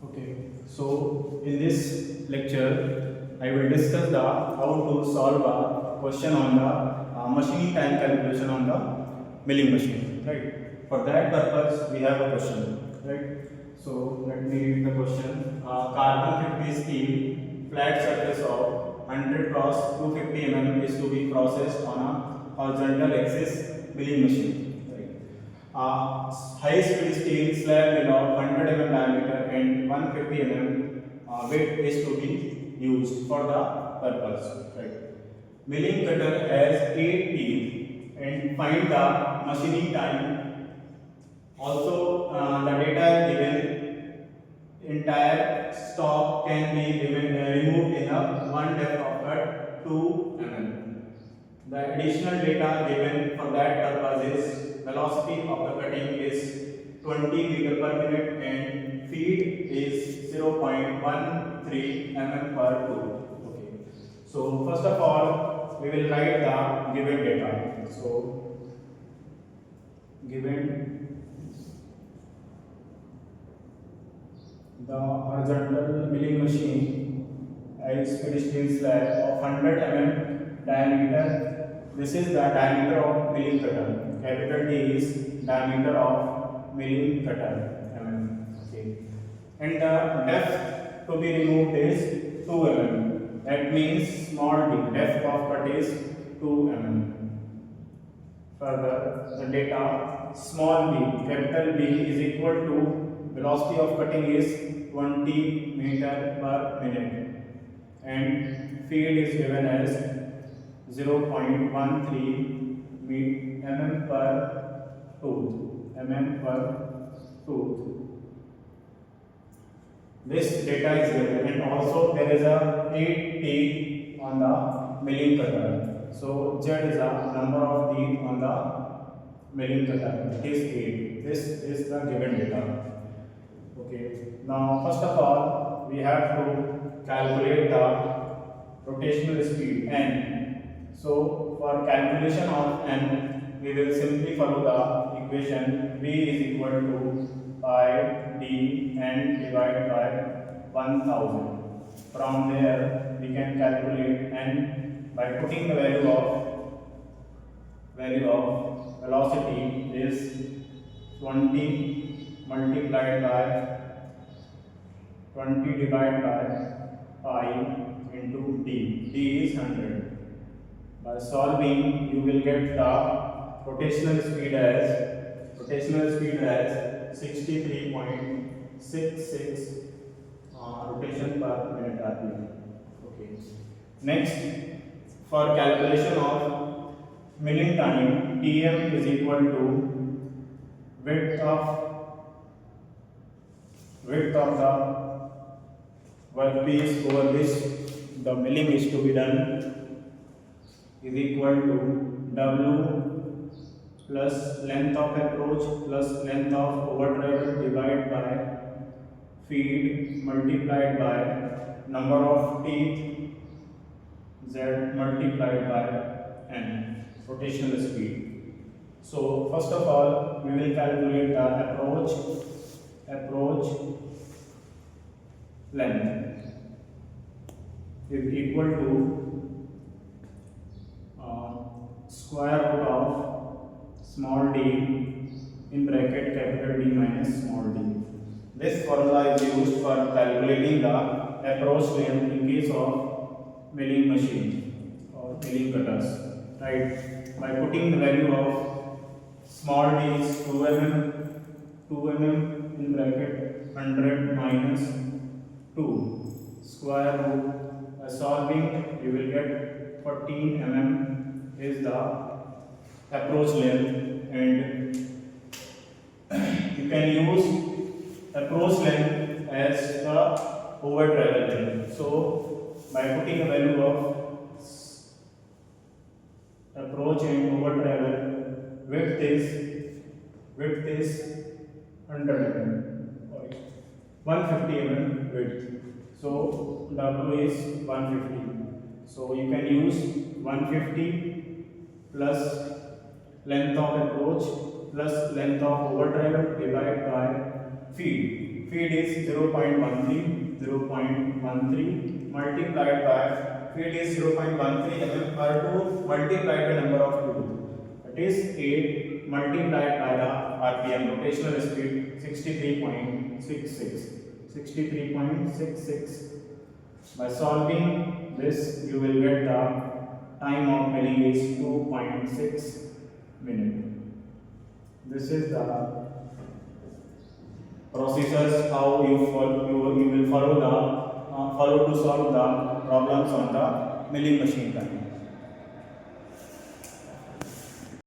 Okay, so in this lecture, I will discuss the how to solve a question on the machining time calculation on the milling machine. Right. For that purpose, we have a question. Right. So let me read the question. Carbon 50 steel flat surface of 100 cross 250 mm is to be processed on a horizontal axis milling machine. High-speed steel slab mill of 100 mm diameter and 150 mm width is to be used for the purpose. Right. Milling cutter has 8 teeth and find the machining time. Also, the data given entire stock can be removed in a one depth of cut 2 mm. The additional data given for that purpose is velocity of the cutting is 20 meter per minute and feed is 0.13 mm per tool. Okay. So first of all, we will write the given data. So given the horizontal milling machine high-speed steel slab of 100 mm diameter. This is the diameter of milling cutter. Capital D is diameter of milling cutter. Okay. And the depth to be removed is 2 mm. That means small d. Depth of cut is 2 mm. Further, the data small b, capital B is equal to velocity of cutting is 20 meter per minute and feed is given as 0.13 mm per tooth. This data is given and also there is a 8 teeth on the milling cutter. So Z is a number of teeth on the milling cutter. It is 8. This is the given data. Okay. Now first of all we have to calculate the rotational speed n. So for calculation of n, we will simply follow the equation V is equal to pi d n divided by 1000. From there we can calculate n by putting the value of velocity is 20 multiplied by 20 divided by pi into d. D is 100. By solving, you will get the rotational speed as 63.66 rotation per minute RPM. Okay. Next, for calculation of milling time, Tm is equal to width of the workpiece over which the milling is to be done is equal to W plus length of approach plus length of over travel divided by feed multiplied by number of teeth Z multiplied by n, rotational speed. So first of all we will calculate the approach length is equal to square root of small d in bracket capital D minus small d. This formula is used for calculating the approach length in case of milling machine or milling cutters. Right? By putting the value of small d is 2 mm in bracket 100 minus 2 square root. By solving, you will get 14 mm is the approach length, and you can use approach length as the over travel length. So by putting a value of approach and over travel, width is 100 mm, 150 mm width. So W is 150. So you can use 150 plus length of approach plus length of over travel divided by feed feed is 0.13 multiplied by feed is 0.13 mm per tooth multiplied by number of tooth. That is 8 multiplied by the RPM rotational speed 63.66. 63.66. By solving this, you will get the time of milling is 2.6 minutes. This is the procedures how you will follow to solve the problems on the milling machine.